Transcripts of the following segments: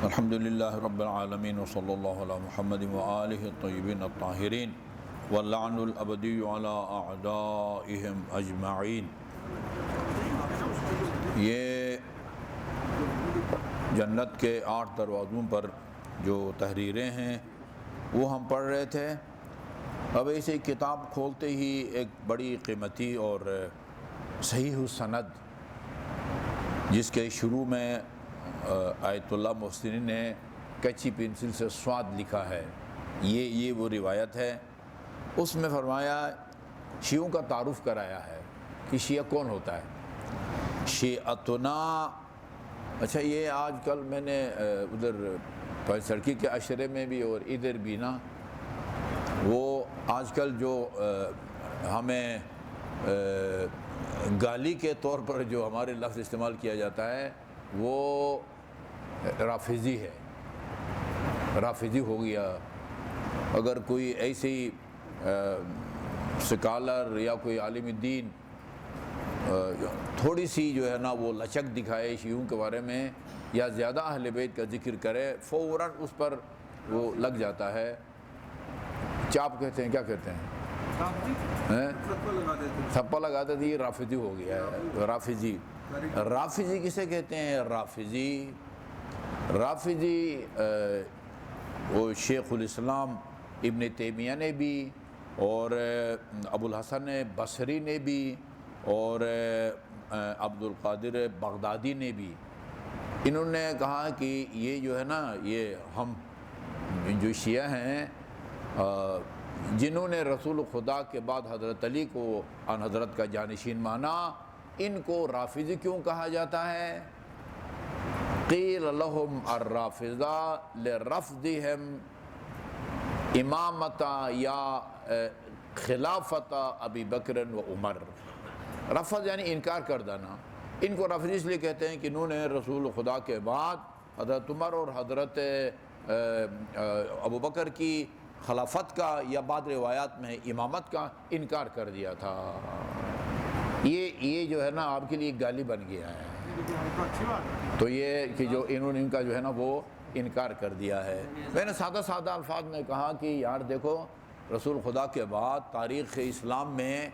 الحمد للہ رب العالمین وصلی اللہ علی محمد وآلہ الطیبین الطاہرین واللعن الابدی علی اعدائہم اجمعین۔ یہ جنت کے 8 دروازوں پر جو تحریریں ہیں وہ ہم پڑھ رہے تھے۔ اب ایسے کتاب کھولتے ہی ایک بڑی قیمتی اور صحیح السند جس کے شروع میں آیت اللہ محسنی نے کچی پنسل سے سواد لکھا ہے، یہ وہ روایت ہے۔ اس میں فرمایا شیعوں کا تعارف کرایا ہے کہ شیعہ کون ہوتا ہے۔ شیعتنا، اچھا یہ آج کل میں نے ادھر سڑکی کے عشرے میں بھی اور ادھر بھی نا، وہ آج کل جو ہمیں گالی کے طور پر جو ہمارے لفظ استعمال کیا جاتا ہے وہ رافضی ہے، رافضی ہو گیا۔ اگر کوئی ایسی سکالر یا کوئی عالم دین تھوڑی سی جو ہے نا وہ لچک دکھائے شیعوں کے بارے میں یا زیادہ اہل بیت کا ذکر کرے، فوراً اس پر وہ لگ جاتا ہے۔ چاپ کہتے ہیں، کیا کہتے ہیں، تھپا لگاتے تھے، یہ رافضی ہو گیا ہے۔ رافضی، رافضی کسے کہتے ہیں؟ رافضی وہ شیخ الاسلام ابن تیمیہ نے بھی اور ابو الحسن بصری نے بھی اور عبد القادر بغدادی نے بھی، انہوں نے کہا کہ یہ جو ہے نا، یہ ہم جو شیعہ ہیں جنہوں نے رسول خدا کے بعد حضرت علی کو ان حضرت کا جانشین مانا، ان کو رافضی کیوں کہا جاتا ہے؟ قیل لهم الرافضہ لرفضهم امامت یا خلافت ابی بکر و عمر۔ رفض یعنی انکار کر دینا۔ ان کو رافضی اس لیے کہتے ہیں کہ انہوں نے رسول خدا کے بعد حضرت عمر اور حضرت ابو بکر کی خلافت کا یا بعض روایات میں امامت کا انکار کر دیا تھا۔ یہ جو ہے نا آپ کے لیے گالی بن گیا ہے، تو یہ کہ جو انہوں نے ان کا جو ہے نا وہ انکار کر دیا ہے۔ میں نے سادہ الفاظ میں کہا کہ یار دیکھو، رسول خدا کے بعد تاریخ اسلام میں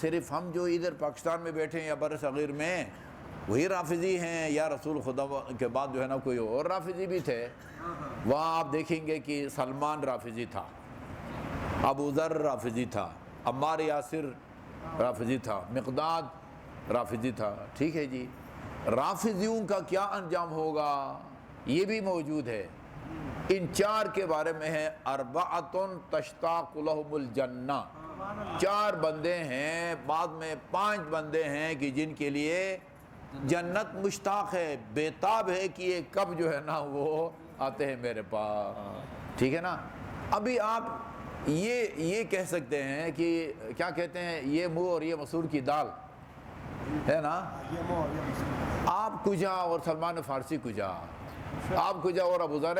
صرف ہم جو ادھر پاکستان میں بیٹھے ہیں یا بر صغیر میں وہی رافضی ہیں، یا رسول خدا کے بعد جو ہے نا کوئی اور رافضی بھی تھے۔ وہاں آپ دیکھیں گے کہ سلمان رافضی تھا، ابو ذر رافضی تھا، عمار یاسر رافضی تھا، مقداد رافضی تھا۔ ٹھیک ہے جی، رافضیوں کا کیا انجام ہوگا یہ بھی موجود ہے۔ ان 4 کے بارے میں ہے اربعۃ تشتاق لهم الجنہ، 4 بندے ہیں، بعد میں 5 بندے ہیں کہ جن کے لیے جنت مشتاق ہے، بیتاب ہے کہ یہ کب جو ہے نا وہ آتے ہیں میرے پاس۔ ٹھیک ہے نا، ابھی آپ یہ کہہ سکتے ہیں کہ کیا کہتے ہیں، یہ منہ اور یہ مسور کی دال ہے نا، آپ کجا اور سلمان فارسی کجا، آپ کجا اور ابو ذر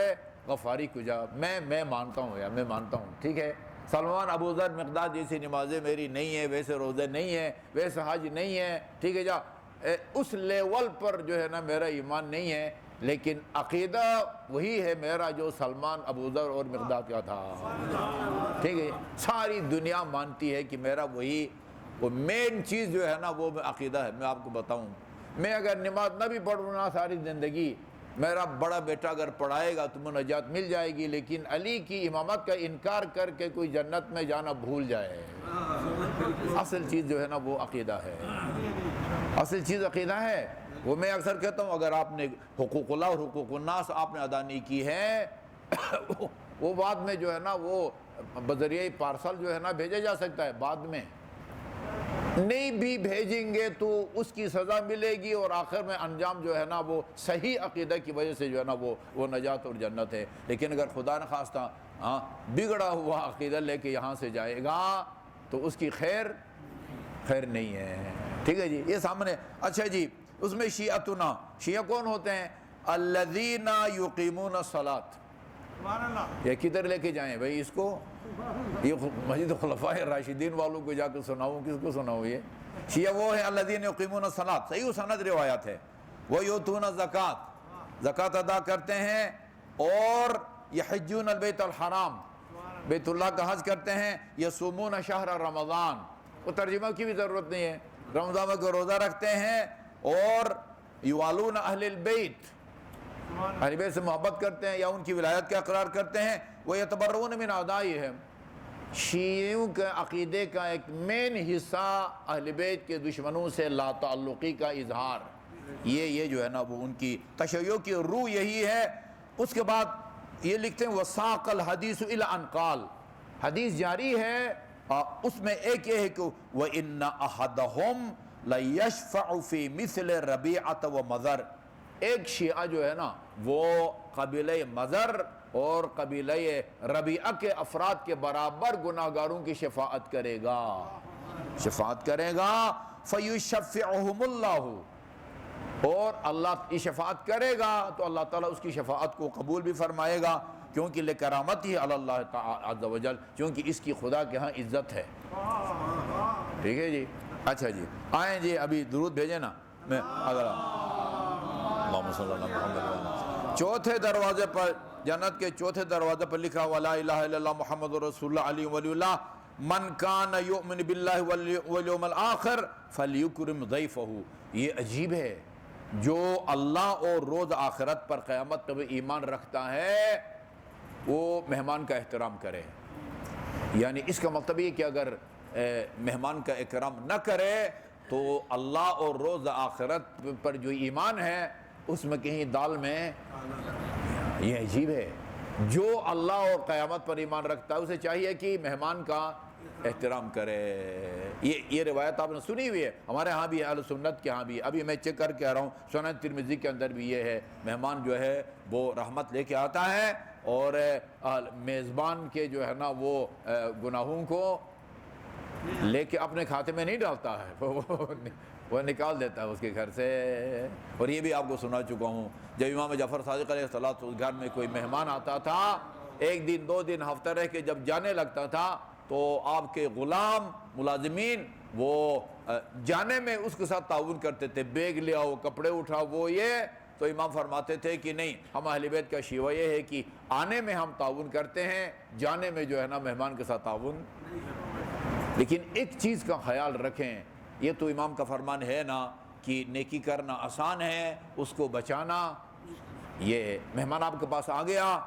غفاری کجا۔ میں مانتا ہوں یار، میں مانتا ہوں، ٹھیک ہے، سلمان ابو ذر مقداد جیسی نمازیں میری نہیں ہیں، ویسے روزے نہیں ہیں، ویسے حج نہیں ہے، ٹھیک ہے جا، اس لیول پر جو ہے نا میرا ایمان نہیں ہے، لیکن عقیدہ وہی ہے میرا جو سلمان ابو ذر اور مقداد کا تھا۔ ٹھیک ہے، ساری دنیا مانتی ہے کہ میرا وہی وہ مین چیز جو ہے نا وہ عقیدہ ہے۔ میں آپ کو بتاؤں، میں اگر نماز نہ بھی پڑھوں نا ساری زندگی، میرا بڑا بیٹا اگر پڑھائے گا تو مجھے نجات مل جائے گی، لیکن علی کی امامت کا انکار کر کے کوئی جنت میں جانا بھول جائے۔ اصل چیز جو ہے نا وہ عقیدہ ہے، اصل چیز عقیدہ ہے۔ وہ میں اکثر کہتا ہوں، اگر آپ نے حقوق اللہ اور حقوق الناس آپ نے ادا نہیں کی ہے، وہ بعد میں جو ہے نا وہ بذریعہ پارسل جو ہے نا بھیجا جا سکتا ہے، بعد میں نہیں بھی بھیجیں گے تو اس کی سزا ملے گی، اور آخر میں انجام جو ہے نا وہ صحیح عقیدہ کی وجہ سے جو ہے نا وہ نجات اور جنت ہے۔ لیکن اگر خدا نخواستہ بگڑا ہوا عقیدہ لے کے یہاں سے جائے گا تو اس کی خیر نہیں ہے۔ ٹھیک ہے جی، یہ سامنے۔ اچھا جی، اس میں شیعتنا، شیعہ کون ہوتے ہیں؟ الذین یقیمون الصلاۃ۔ یہ کدھر لے کے جائیں بھائی اس کو؟ یہ مسجد خلفائے راشدین والوں کو جا کے سناؤں، کس کو سناؤں؟ یہ شیعہ وہ ہے الذین یقیمون الصلاۃ، صحیح و سند روایت ہے، وہ یؤتون الزکات، زکات ادا کرتے ہیں، اور یحجون البیت الحرام، بیت اللہ کا حج کرتے ہیں، یصومون شہر رمضان، وہ ترجمہ کی بھی ضرورت نہیں ہے، رمضان میں کو روزہ رکھتے ہیں، اور یوالون اہل البیت، اہل بیت سے محبت کرتے ہیں یا ان کی ولایت کا اقرار کرتے ہیں، وہ یتبرؤون من اعدائہم، شیعوں کے عقیدے کا ایک مین حصہ اہل بیت کے دشمنوں سے لا تعلقی کا اظہار، یہ جو ہے نا وہ ان کی تشیع کی روح یہی ہے۔ اس کے بعد یہ لکھتے ہیں وساق الحدیث الی انقال، حدیث جاری ہے، اس میں ایک یہ ہے کہ وَإِنَّ أَحَدَهُمْ لَيَشْفَعُ فِي مِثْلِ رَبِيعَةَ وَمَذَرَ، ایک شیعہ جو ہے نا وہ قبیلہ مذر اور قبیلہ ربیعہ کے افراد کے برابر گناہگاروں کی شفاعت کرے گا، فَيُشَفِّعُهُمُ اللَّهُ، اور اللہ کی شفاعت کرے گا تو اللہ تعالیٰ اس کی شفاعت کو قبول بھی فرمائے گا، کیونکہ لِکَرَامَتِهِ عَلَى اللَّهِ تعالیٰ عز وجل، کیونکہ اس کی خدا کے ہاں عزت ہے۔ ٹھیک ہے جی، اچھا جی، آئیں جی ابھی درود بھیجیں نا، میں اگر اللہم صلی اللہ محمد، چوتھے دروازے پر، جنت کے چوتھے دروازے پر لکھا ہوا لا الہ الا اللہ محمد رسول اللہ علیہ ولی اللہ من کان یؤمن باللہ والیوم الآخر فلیکرم ضیفہ، یہ عجیب ہے، جو اللہ اور روز آخرت پر قیامت پر ایمان رکھتا ہے وہ مہمان کا احترام کرے، یعنی اس کا مطلب یہ کہ اگر مہمان کا اکرام نہ کرے تو اللہ اور روز آخرت پر جو ایمان ہے اس میں کہیں دال میں، یہ عجیب ہے، جو اللہ اور قیامت پر ایمان رکھتا ہے اسے چاہیے کہ مہمان کا احترام کرے۔ یہ روایت آپ نے سنی ہوئی ہے، ہمارے ہاں بھی ہے، اہل سنت کے ہاں بھی ہے، ابھی میں چیک کر کے آ رہا ہوں، سنن ترمذی کے اندر بھی یہ ہے، مہمان جو ہے وہ رحمت لے کے آتا ہے، اور میزبان کے جو ہے نا وہ گناہوں کو لے کے اپنے کھاتے میں نہیں ڈالتا ہے، وہ نکال دیتا ہے اس کے گھر سے۔ اور یہ بھی آپ کو سنا چکا ہوں، جب امام جعفر صادق علیہ الصلوۃ والسلام گھر میں کوئی مہمان آتا تھا، ایک دن دو دن ہفتہ رہ کے جب جانے لگتا تھا تو آپ کے غلام ملازمین وہ جانے میں اس کے ساتھ تعاون کرتے تھے، بیگ لے آؤ، کپڑے اٹھاؤ، وہ یہ، تو امام فرماتے تھے کہ نہیں، ہم اہل بیت کا شیوہ یہ ہے کہ آنے میں ہم تعاون کرتے ہیں، جانے میں جو ہے نا مہمان کے ساتھ تعاون۔ لیکن ایک چیز کا خیال رکھیں، یہ تو امام کا فرمان ہے نا کہ نیکی کرنا آسان ہے، اس کو بچانا، یہ مہمان آپ کے پاس آ گیا،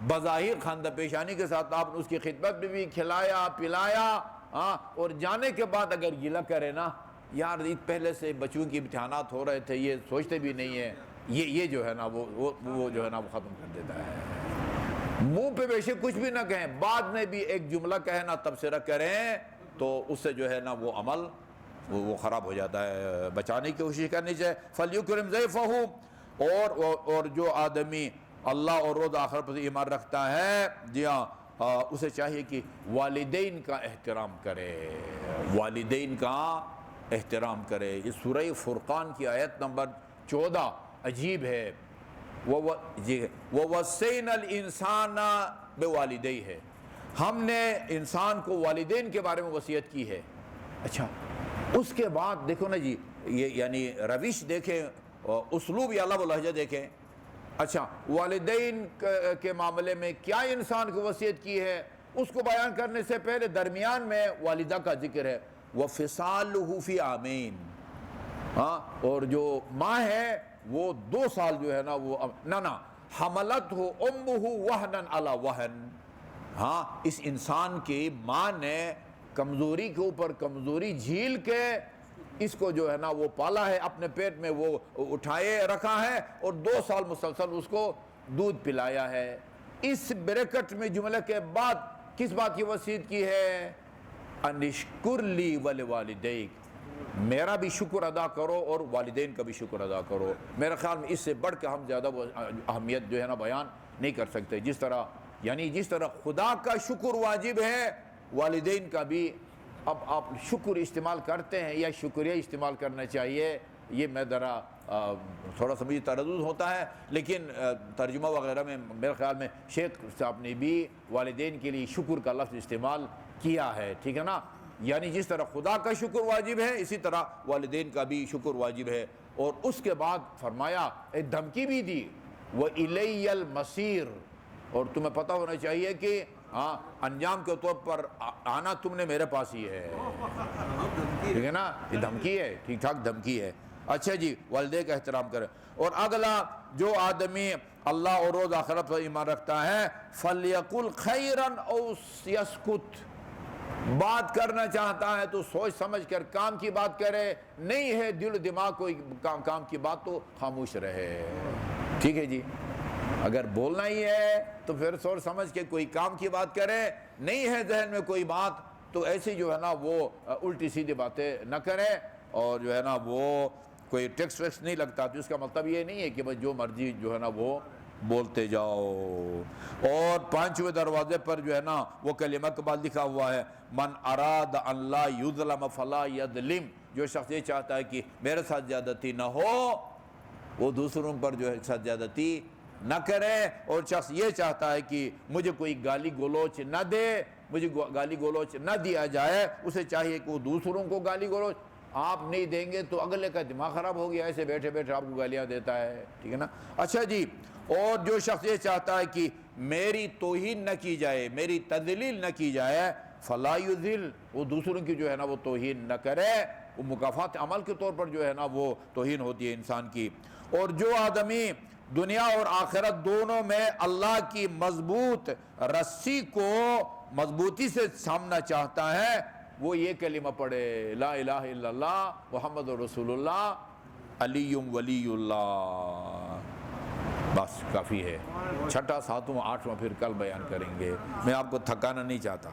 بظاہر خندہ پیشانی کے ساتھ آپ نے اس کی خدمت میں بھی کھلایا پلایا، اور جانے کے بعد اگر گلہ کرے نا، یار پہلے سے بچوں کی امتحانات ہو رہے تھے، یہ سوچتے بھی نہیں ہے، یہ جو ہے نا وہ جو ہے نا وہ ختم کر دیتا ہے۔ منہ پہ ویسے کچھ بھی نہ کہیں، بعد میں بھی ایک جملہ کہیں نا تبصرہ کریں تو اس سے جو ہے نا وہ عمل وہ خراب ہو جاتا ہے، بچانے کی کوشش کرنی چاہیے۔ فَلْيُكْرِمْ ضَيْفَهُ، اور جو آدمی اللہ اور روز آخر پر ایمان رکھتا ہے، جی ہاں، اسے چاہیے کہ والدین کا احترام کرے، والدین کا احترام کرے۔ یہ سورہ فرقان کی آیت نمبر 14 عجیب ہے، وَوَصَّيْنَا الْإِنسَانَ بِوَالِدَيْهِ، ہم نے انسان کو والدین کے بارے میں وصیت کی ہے۔ اچھا، اس کے بعد دیکھو نا جی، یہ یعنی روش دیکھیں، اسلوب یا لب و لہجہ دیکھیں۔ اچھا، والدین کے معاملے میں کیا انسان کو وصیت کی ہے، اس کو بیان کرنے سے پہلے درمیان میں والدہ کا ذکر ہے، وَفِصَالُهُ فِي عَامَيْنِ، اور جو ماں ہے وہ 2 سال جو ہے نا وہ حَمَلَتْهُ أُمُّهُ وَهْنًا عَلَى وَهْنٍ، اس انسان کی ماں نے کمزوری کے اوپر کمزوری جھیل کے اس کو جو ہے نا وہ پالا ہے، اپنے پیٹ میں وہ اٹھائے رکھا ہے، اور 2 سال مسلسل اس کو دودھ پلایا ہے۔ اس بریکٹ میں جملے کے بعد کس بات کی وصیت کی ہے؟ انشکر لی ولوالدیک، میرا بھی شکر ادا کرو اور والدین کا بھی شکر ادا کرو۔ میرے خیال میں اس سے بڑھ کے ہم زیادہ اہمیت جو ہے نا بیان نہیں کر سکتے۔ جس طرح خدا کا شکر واجب ہے، والدین کا بھی۔ اب آپ شکر استعمال کرتے ہیں یا شکریہ استعمال کرنا چاہیے، یہ میں ذرا تھوڑا سا مجھے تردد ہوتا ہے، لیکن ترجمہ وغیرہ میں میرے خیال میں شیخ صاحب نے بھی والدین کے لیے شکر کا لفظ استعمال کیا ہے، ٹھیک ہے نا۔ یعنی جس طرح خدا کا شکر واجب ہے اسی طرح والدین کا بھی شکر واجب ہے۔ اور اس کے بعد فرمایا ایک دھمکی بھی دی، وَإِلَيَّ الْمَصِيرُ، اور تمہیں پتہ ہونا چاہیے کہ ہاں انجام کے طور پر آنا تم نے میرے پاس ہی ہے، ٹھیک ہے نا، یہ دھمکی ہے، ٹھیک ٹھاک دھمکی ہے۔ اچھا جی، والدین کا احترام کرے۔ اور اگلا، جو آدمی اللہ اور روز آخرت پر ایمان رکھتا ہے فَلْيَقُلْ خَيْرًا أَوْ يَسْكُتْ، بات کرنا چاہتا ہے تو سوچ سمجھ کر کام کی بات کرے، نہیں ہے دل دماغ کوئی کام کی بات تو خاموش رہے، ٹھیک ہے جی۔ اگر بولنا ہی ہے تو پھر سوچ سمجھ کے کوئی کام کی بات کرے، نہیں ہے ذہن میں کوئی بات تو ایسی جو ہے نا وہ الٹی سیدھی باتیں نہ کرے، اور جو ہے نا وہ کوئی ٹیکس ویکس نہیں لگتا، تو اس کا مطلب یہ نہیں ہے کہ بس جو مرضی جو ہے نا وہ بولتے جاؤ۔ اور 5ویں دروازے پر جو ہے نا وہ کلمہ کے بعد لکھا ہوا ہے من اراد ان لا یظلم فلا یظلم، جو شخص یہ چاہتا ہے کہ میرے ساتھ زیادتی نہ ہو وہ دوسروں پر جو ہے ساتھ زیادتی نہ کرے، اور شخص یہ چاہتا ہے کہ مجھے کوئی گالی گلوچ نہ دے، مجھے گالی گلوچ نہ دیا جائے، اسے چاہیے کہ وہ دوسروں کو گالی گلوچ آپ نہیں دیں گے تو اگلے کا دماغ خراب ہو گیا، ایسے بیٹھے بیٹھے آپ کو گالیاں دیتا ہے، ٹھیک ہے نا۔ اچھا جی، اور جو شخص یہ چاہتا ہے کہ میری توہین نہ کی جائے، میری تذلیل نہ کی جائے، فلا یذل، وہ دوسروں کی جو ہے نا وہ توہین نہ کرے، وہ مکافات عمل کے طور پر جو ہے نا وہ توہین ہوتی ہے انسان کی۔ اور جو آدمی دنیا اور آخرت دونوں میں اللہ کی مضبوط رسی کو مضبوطی سے سامنا چاہتا ہے، وہ یہ کلمہ پڑھے لا الہ الا اللہ محمد رسول اللہ علی ولی اللہ، بس کافی ہے۔ 6، 7، 8 پھر کل بیان کریں گے، میں آپ کو تھکانا نہیں چاہتا۔